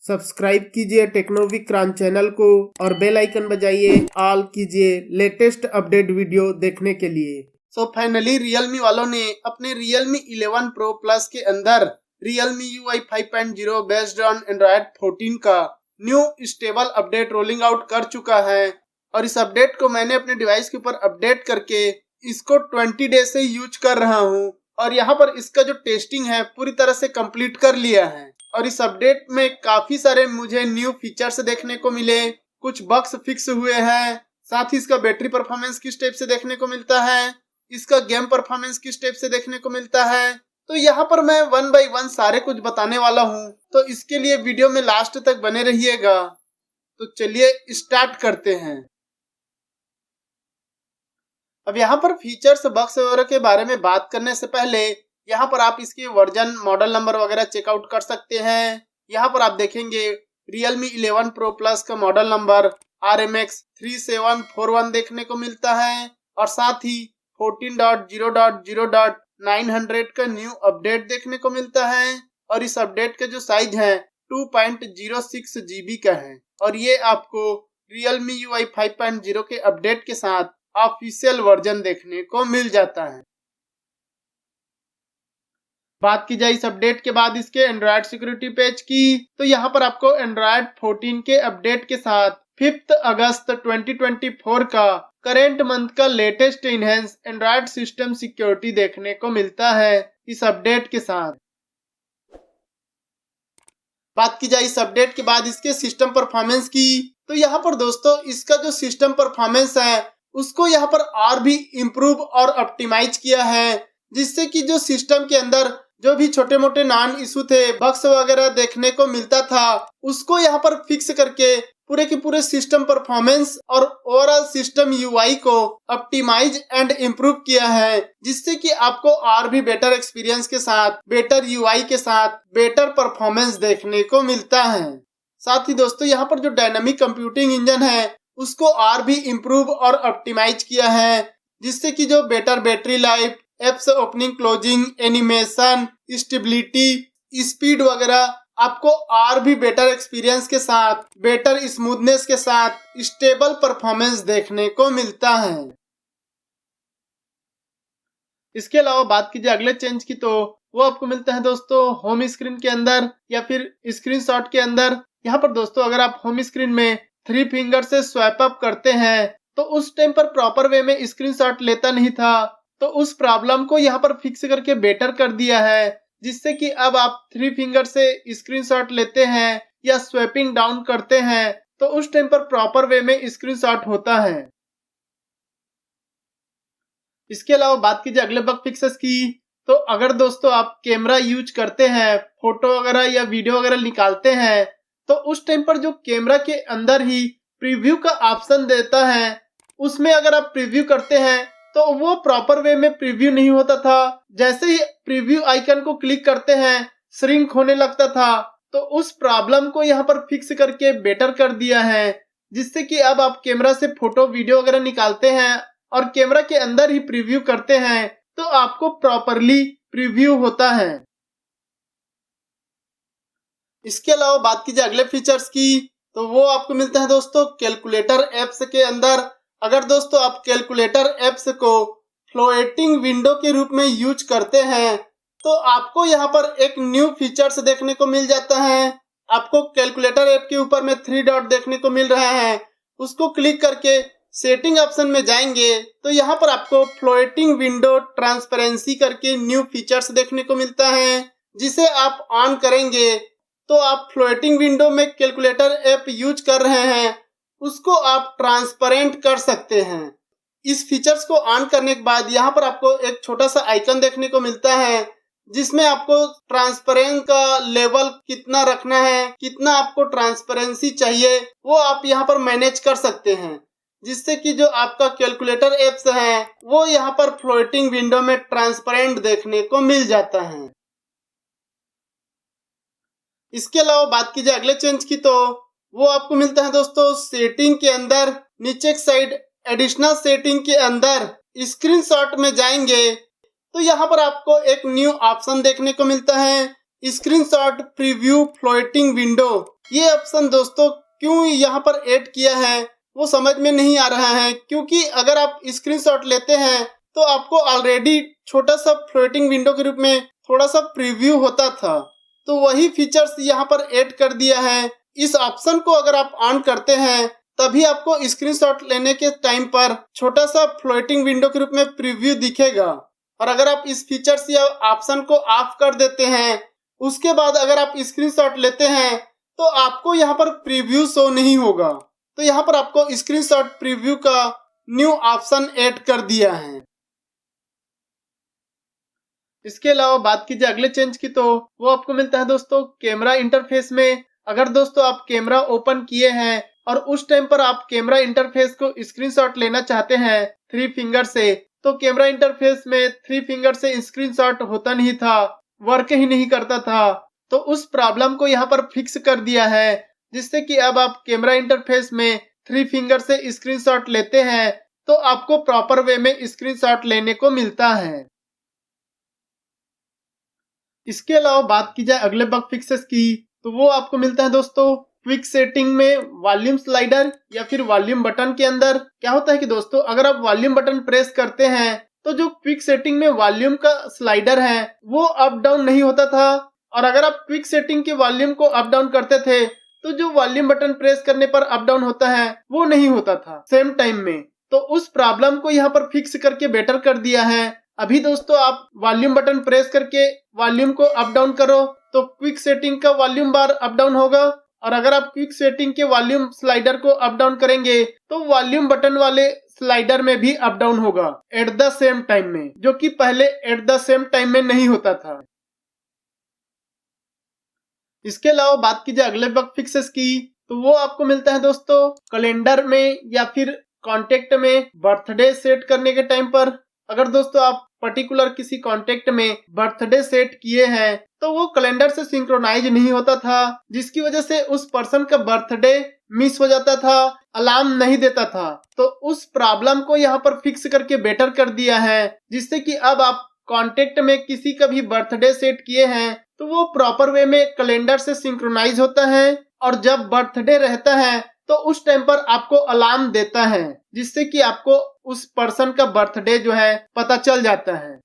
Subscribe कीजिए टेक्नोविक्रांत channel को और बेल आइकन बजाइए, ऑल कीजिए लेटेस्ट अपडेट वीडियो देखने के लिए। फाइनली Realme वालों ने अपने Realme 11 Pro Plus के अंदर Realme UI 5.0 based on Android 14 का new stable update rolling out कर चुका है और इस अपडेट को मैंने अपने डिवाइस के ऊपर अपडेट करके इसको 20 डेज से यूज कर रहा हूँ और यहाँ पर इसका जो टेस्टिंग है पूरी तरह से कंप्लीट कर लिया है। और इस अपडेट में काफी सारे मुझे न्यू फीचर्स देखने को मिले, कुछ बग्स फिक्स हुए हैं, साथ ही इसका बैटरी परफॉर्मेंस किस टाइप से देखने को मिलता है, इसका गेम परफॉर्मेंस किस टाइप से देखने को मिलता है। तो यहाँ पर मैं 1 बाय 1 सारे कुछ बताने वाला हूँ, तो इसके लिए वीडियो में लास्ट तक बने रहिएगा। तो चलिए स्टार्ट करते हैं। अब यहाँ पर फीचर्स बग्स वगैरह के बारे में बात करने से पहले यहाँ पर आप इसके वर्जन मॉडल नंबर वगैरह चेकआउट कर सकते हैं। यहाँ पर आप देखेंगे Realme 11 Pro Plus का मॉडल नंबर RMX 3741 देखने को मिलता है और साथ ही 14.0.0.900 का न्यू अपडेट देखने को मिलता है और इस अपडेट का जो साइज है 2.06 GB का है और ये आपको Realme UI 5.0 के अपडेट के साथ ऑफिशियल वर्जन देखने को मिल जाता है। बात की जाए इस अपडेट के बाद इसके एंड्रॉयड सिक्योरिटी पैच की, तो यहाँ पर आपको एंड्रॉयड 14 के अपडेट के साथ 5 अगस्त 2024 का करेंट मंथ का latest enhance Android system security देखने को मिलता है इस अपडेट के साथ। बात की जाए इस अपडेट के बाद इसके सिस्टम परफॉर्मेंस की, तो यहाँ पर दोस्तों इसका जो सिस्टम परफॉर्मेंस है उसको यहाँ पर और भी इम्प्रूव और ऑप्टिमाइज किया है, जिससे कि जो सिस्टम के अंदर जो भी छोटे मोटे नॉन इशू थे, बग्स वगैरह देखने को मिलता था, उसको यहाँ पर फिक्स करके पूरे के पूरे सिस्टम परफॉर्मेंस और ओवरऑल सिस्टम यूआई को ऑप्टिमाइज एंड इम्प्रूव किया है, जिससे कि आपको और भी बेटर एक्सपीरियंस के साथ, बेटर यूआई के साथ बेटर परफॉर्मेंस देखने को मिलता है। साथ ही दोस्तों यहाँ पर जो डायनामिक कंप्यूटिंग इंजन है उसको और भी इम्प्रूव और ऑप्टिमाइज किया है, जिससे कि जो better battery life, apps opening closing, animation, stability, speed वगैरह आपको और भी बेटर एक्सपीरियंस के साथ, बेटर स्मूथनेस के साथ स्टेबल परफॉर्मेंस देखने को मिलता है। इसके अलावा बात कीजिए अगले चेंज की, तो वो आपको मिलता है दोस्तों होम स्क्रीन के अंदर या फिर स्क्रीनशॉट के अंदर। यहाँ पर दोस्तों अगर आप होम स्क्रीन में 3 फिंगर से स्वाइप अप करते हैं तो उस टाइम पर प्रॉपर वे में स्क्रीनशॉट लेता नहीं था, तो उस प्रॉब्लम को यहाँ पर फिक्स करके बेटर कर दिया है, जिससे कि अब आप 3 फिंगर से स्क्रीनशॉट लेते हैं या स्वैपिंग डाउन करते हैं तो उस टाइम पर प्रॉपर वे में स्क्रीनशॉट होता है। इसके अलावा बात कीजिए अगले बग फिक्सेस की, तो अगर दोस्तों आप कैमरा यूज करते हैं, फोटो वगैरह या वीडियो वगैरह निकालते हैं, तो उस टाइम पर जो कैमरा के अंदर ही प्रीव्यू का ऑप्शन देता है, उसमें अगर आप प्रीव्यू करते हैं तो वो प्रॉपर वे में प्रीव्यू नहीं होता था। जैसे ही प्रीव्यू आइकन को क्लिक करते हैं श्रिंक होने लगता था, तो उस प्रॉब्लम को यहाँ पर फिक्स करके बेटर कर दिया है, जिससे कि अब आप कैमरा से फोटो वीडियो वगैरह निकालते हैं और कैमरा के अंदर ही प्रीव्यू करते हैं तो आपको प्रॉपरली प्रीव्यू होता है। इसके अलावा बात कीजिए अगले फीचर्स की, तो वो आपको मिलता है दोस्तों कैलकुलेटर एप्स के अंदर। अगर दोस्तों आप कैलकुलेटर एप्स को फ्लोटिंग विंडो के रूप में यूज करते हैं तो आपको यहाँ पर एक न्यू फीचर्स देखने को मिल जाता है। आपको कैलकुलेटर ऐप के ऊपर में 3 डॉट देखने को मिल रहा है, उसको क्लिक करके सेटिंग ऑप्शन में जाएंगे तो यहाँ पर आपको फ्लोटिंग विंडो ट्रांसपेरेंसी करके न्यू फीचर्स देखने को मिलता है, जिसे आप ऑन करेंगे तो आप फ्लोटिंग विंडो में कैलकुलेटर ऐप यूज कर रहे हैं उसको आप ट्रांसपेरेंट कर सकते हैं। इस फीचर्स को ऑन करने के बाद यहाँ पर आपको एक छोटा सा आइकन देखने को मिलता है, जिसमें आपको ट्रांसपेरेंट का लेवल कितना रखना है, कितना आपको ट्रांसपेरेंसी चाहिए, वो आप यहाँ पर मैनेज कर सकते हैं, जिससे कि जो आपका कैलकुलेटर एप्स है वो यहाँ पर फ्लोटिंग विंडो में ट्रांसपेरेंट देखने को मिल जाता है। इसके अलावा बात कीजिए अगले चेंज की, तो वो आपको मिलता है दोस्तों सेटिंग के अंदर नीचे एक साइड एडिशनल सेटिंग के अंदर स्क्रीनशॉट में जाएंगे तो यहाँ पर आपको एक न्यू ऑप्शन देखने को मिलता है स्क्रीनशॉट प्रीव्यू फ्लोटिंग विंडो। ये ऑप्शन दोस्तों क्यों यहाँ पर ऐड किया है वो समझ में नहीं आ रहा है, क्योंकि अगर आप स्क्रीनशॉट लेते हैं तो आपको ऑलरेडी छोटा सा फ्लोटिंग विंडो के रूप में थोड़ा सा प्रीव्यू होता था। तो वही फीचर्स यहाँ पर ऐड कर दिया है। इस ऑप्शन को अगर आप ऑन करते हैं तभी आपको स्क्रीनशॉट लेने के टाइम पर छोटा सा फ्लोटिंग विंडो के रूप में प्रीव्यू दिखेगा। और अगर आप इस फीचर्स या ऑप्शन को ऑफ कर देते हैं, उसके बाद अगर आप स्क्रीनशॉट लेते हैं तो आपको यहाँ पर प्रीव्यू शो नहीं होगा। तो यहाँ पर आपको स्क्रीनशॉट प्रीव्यू का न्यू ऑप्शन ऐड कर दिया है। इसके अलावा बात कीजिए अगले चेंज की, तो वो आपको मिलता है दोस्तों कैमरा इंटरफेस में। अगर दोस्तों आप कैमरा ओपन किए हैं और उस टाइम पर आप कैमरा इंटरफेस को स्क्रीनशॉट लेना चाहते हैं 3 फिंगर से, तो कैमरा इंटरफेस में 3 फिंगर से स्क्रीनशॉट होता नहीं था, वर्क ही नहीं करता था। तो उस प्रॉब्लम को यहाँ पर फिक्स कर दिया है, जिससे कि अब आप कैमरा इंटरफेस में 3 फिंगर से स्क्रीनशॉट लेते हैं तो आपको प्रॉपर वे में स्क्रीनशॉट लेने को मिलता है। इसके अलावा बात की जाए अगले बग फिक्सेस की, तो वो आपको मिलता है दोस्तों क्विक सेटिंग में वॉल्यूम स्लाइडर या फिर वॉल्यूम बटन के अंदर। क्या होता है कि दोस्तों अगर आप वॉल्यूम बटन प्रेस करते हैं तो जो क्विक सेटिंग में वॉल्यूम का स्लाइडर है वो अप डाउन नहीं होता था, और अगर आप क्विक सेटिंग के वॉल्यूम को अप डाउन करते थे तो जो वॉल्यूम बटन प्रेस करने पर अप डाउन होता है वो नहीं होता था सेम टाइम में। तो उस प्रॉब्लम को यहाँ पर फिक्स करके बेटर कर दिया है। अभी दोस्तों आप वॉल्यूम बटन प्रेस करके वॉल्यूम को अप डाउन करो तो क्विक सेटिंग का वॉल्यूम बार अप डाउन होगा, और अगर आप क्विक सेटिंग के वॉल्यूम स्लाइडर को अप डाउन करेंगे तो वॉल्यूम बटन वाले स्लाइडर में भी अप डाउन होगा एट द सेम टाइम में, जो कि पहले एट द सेम टाइम में नहीं होता था। इसके अलावा बात की जाए अगले बग फिक्सेस की, तो वो आपको मिलता है दोस्तों कैलेंडर में या फिर कॉन्टेक्ट में बर्थडे सेट करने के टाइम पर। अगर दोस्तों आप पर्टिकुलर किसी कॉन्टेक्ट में बर्थडे सेट किए हैं तो वो कैलेंडर से सिंक्रोनाइज नहीं होता था, जिसकी वजह से उस पर्सन का बर्थडे मिस हो जाता था, अलार्म नहीं देता था। तो उस प्रॉब्लम को यहाँ पर फिक्स करके बेटर कर दिया है, जिससे कि अब आप कॉन्टेक्ट में किसी का भी बर्थडे सेट किए हैं तो वो प्रॉपर वे में कैलेंडर से सिंक्रोनाइज होता है, और जब बर्थडे रहता है तो उस टाइम पर आपको अलार्म देता है, जिससे कि आपको उस पर्सन का बर्थडे जो है पता चल जाता है।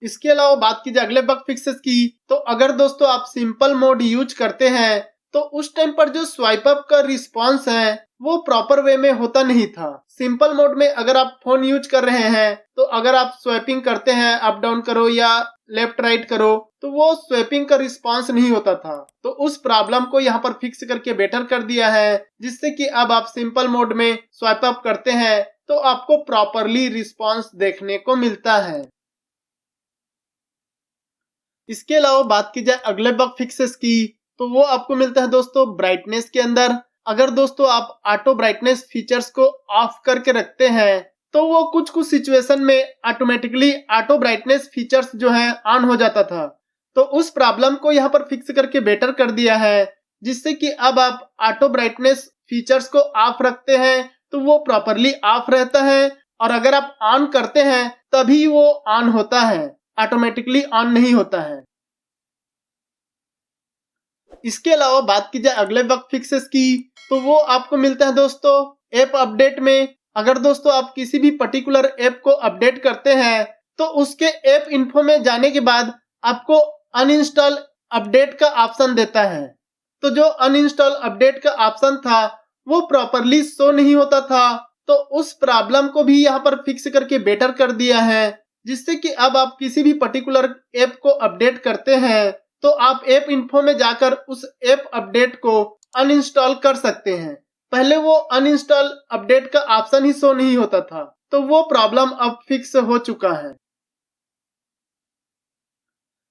इसके अलावा बात की जाए अगले बग फिक्सेस की, तो अगर दोस्तों आप सिंपल मोड यूज करते हैं तो उस टाइम पर जो स्वाइप अप का रिस्पॉन्स है वो प्रॉपर वे में होता नहीं था। सिंपल मोड में अगर आप फोन यूज कर रहे हैं तो अगर आप स्वैपिंग करते हैं, अप डाउन करो या लेफ्ट राइट करो, तो वो स्वैपिंग का रिस्पॉन्स नहीं होता था। तो उस प्रॉब्लम को यहाँ पर फिक्स करके बेटर कर दिया है, जिससे कि अब आप सिंपल मोड में स्वाइप अप करते हैं तो आपको प्रॉपरली रिस्पॉन्स देखने को मिलता है। इसके अलावा बात की जाए अगले बग फिक्सेस की, तो वो आपको मिलता है दोस्तों ब्राइटनेस के अंदर। अगर दोस्तों आप ऑटो ब्राइटनेस फीचर्स को ऑफ करके रखते हैं तो वो कुछ कुछ सिचुएशन में ऑटोमेटिकली ऑटो ब्राइटनेस फीचर्स जो है ऑन हो जाता था। तो उस प्रॉब्लम को यहाँ पर फिक्स करके बेटर कर दिया है, जिससे कि अब आप ऑटो ब्राइटनेस फीचर्स को ऑफ रखते हैं तो वो प्रॉपरली ऑफ रहता है, और अगर आप ऑन करते हैं तभी वो ऑन होता है, ऑटोमेटिकली ऑन नहीं होता है। इसके अलावा बात की जाए अगले बग फिक्सेस की, तो वो आपको मिलता है दोस्तों ऐप अपडेट में। अगर दोस्तों आप किसी भी पर्टिकुलर ऐप को अपडेट करते हैं तो उसके ऐप इन्फो में जाने के बाद आपको अनइंस्टॉल अपडेट का ऑप्शन देता है। तो जो अनइंस्टॉल अपडेट का ऑप्शन था वो प्रॉपरली शो नहीं होता था, तो उस प्रॉब्लम को भी यहाँ पर फिक्स करके बेटर कर दिया है, जिससे कि अब आप किसी भी पर्टिकुलर ऐप को अपडेट करते हैं तो आप ऐप इन्फो में जाकर उस ऐप अपडेट को अनइंस्टॉल कर सकते हैं। पहले वो अनइंस्टॉल अपडेट का ऑप्शन ही शो नहीं होता था, तो वो प्रॉब्लम अब फिक्स हो चुका है।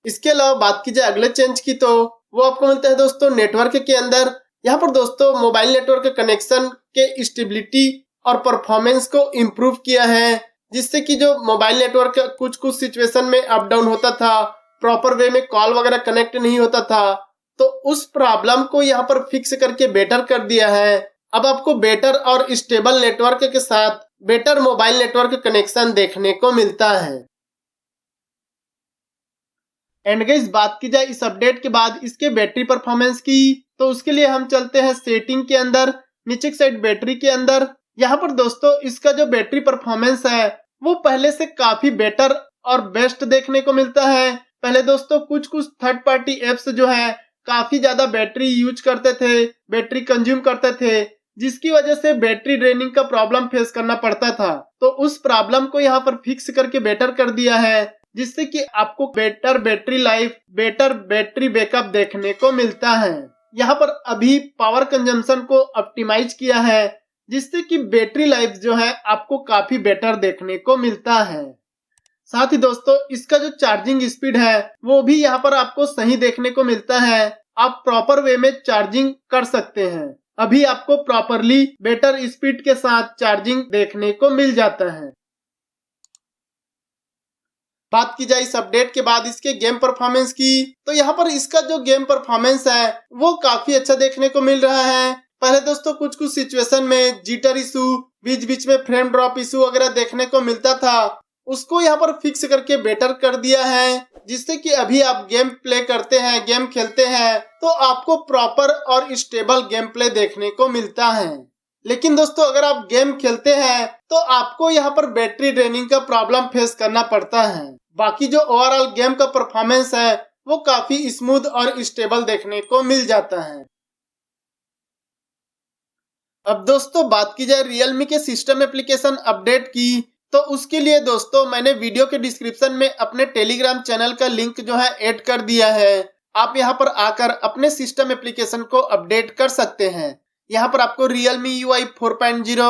इसके अलावा बात की जाए अगले चेंज की, तो वो आपको मिलता है दोस्तों नेटवर्क के अंदर। यहाँ पर दोस्तों मोबाइल नेटवर्क कनेक्शन के स्टेबिलिटी और परफॉर्मेंस को इम्प्रूव किया है, जिससे कि जो मोबाइल नेटवर्क कुछ कुछ सिचुएशन में अप डाउन होता था, प्रॉपर वे में कॉल वगैरह कनेक्ट नहीं होता था, तो उस प्रॉब्लम को यहाँ पर फिक्स करके बेटर कर दिया है। अब आपको बेटर और स्टेबल नेटवर्क के साथ बेटर मोबाइल नेटवर्क कनेक्शन देखने को मिलता है। एंड गाइस बात की जाए इस अपडेट के बाद इसके बैटरी परफॉर्मेंस की, तो उसके लिए हम चलते हैं सेटिंग के अंदर, नीचे की साइड बैटरी के अंदर। यहाँ पर दोस्तों इसका जो बैटरी परफॉर्मेंस है वो पहले से काफी बेटर और बेस्ट देखने को मिलता है। पहले दोस्तों कुछ थर्ड पार्टी एप्स जो है काफी ज्यादा बैटरी यूज करते थे, बैटरी कंज्यूम करते थे, जिसकी वजह से बैटरी ड्रेनिंग का प्रॉब्लम फेस करना पड़ता था। तो उस प्रॉब्लम को यहाँ पर फिक्स करके बेटर कर दिया है, जिससे कि आपको better battery life, better battery backup देखने को मिलता है। यहाँ पर अभी पावर कंजम्पशन को ऑप्टिमाइज किया है, जिससे कि बैटरी लाइफ जो है आपको काफी बेटर देखने को मिलता है। साथ ही दोस्तों इसका जो चार्जिंग स्पीड है वो भी यहाँ पर आपको सही देखने को मिलता है। आप प्रॉपर वे में चार्जिंग कर सकते हैं। अभी आपको प्रॉपरली बेटर स्पीड के साथ चार्जिंग देखने को मिल जाता है। बात की जाए इस अपडेट के बाद इसके गेम परफॉर्मेंस की, तो यहाँ पर इसका जो गेम परफॉर्मेंस है वो काफी अच्छा देखने को मिल रहा है। पहले दोस्तों कुछ सिचुएशन में जिटर इशू, बीच बीच में फ्रेम ड्रॉप इशू वगैरह देखने को मिलता था, उसको यहाँ पर फिक्स करके बेटर कर दिया है, जिससे कि अभी आप गेम प्ले करते हैं, गेम खेलते हैं तो आपको प्रॉपर और स्टेबल गेम प्ले देखने को मिलता है। लेकिन दोस्तों अगर आप गेम खेलते हैं तो आपको यहाँ पर बैटरी ड्रेनिंग का प्रॉब्लम फेस करना पड़ता है। बाकी जो ओवरऑल गेम का परफॉर्मेंस है वो काफी स्मूथ और स्टेबल देखने को मिल जाता है। अब दोस्तों बात की जाए रियलमी के सिस्टम एप्लीकेशन अपडेट की, तो उसके लिए दोस्तों मैंने वीडियो के डिस्क्रिप्शन में अपने टेलीग्राम चैनल का लिंक जो है ऐड कर दिया है। आप यहां पर आकर अपने सिस्टम एप्लीकेशन को अपडेट कर सकते हैं। यहां पर आपको Realme UI 4.0,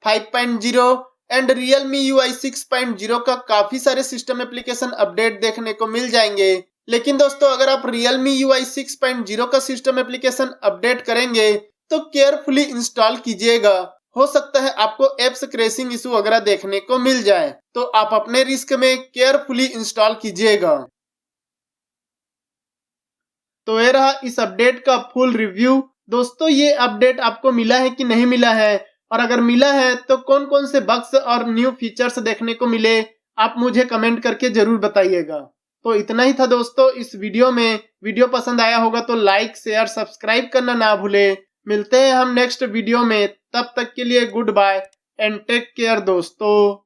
5.0 and Realme UI 6.0 का काफी सारे सिस्टम एप्लीकेशन अपडेट देखने को मिल जाएंगे। लेकिन दोस्तों अगर आप Realme UI 6.0 का सिस्टम एप्लीकेशन अपडेट करेंगे तो केयरफुली इंस्टॉल कीजिएगा। हो सकता है आपको एप्स क्रैशिंग इशू वगैरह देखने को मिल जाए, तो आप अपने रिस्क में केयरफुली इंस्टॉल कीजिएगा। तो ये रहा इस अपडेट का फुल रिव्यू। दोस्तों ये अपडेट आपको मिला है कि नहीं मिला है, और अगर मिला है तो कौन कौन से बग्स और न्यू फीचर्स देखने को मिले, आप मुझे कमेंट करके जरूर बताइएगा। तो इतना ही था दोस्तों इस वीडियो में। वीडियो पसंद आया होगा तो लाइक, शेयर, सब्सक्राइब करना ना भूले। मिलते हैं हम नेक्स्ट वीडियो में, तब तक के लिए goodbye and take care दोस्तों।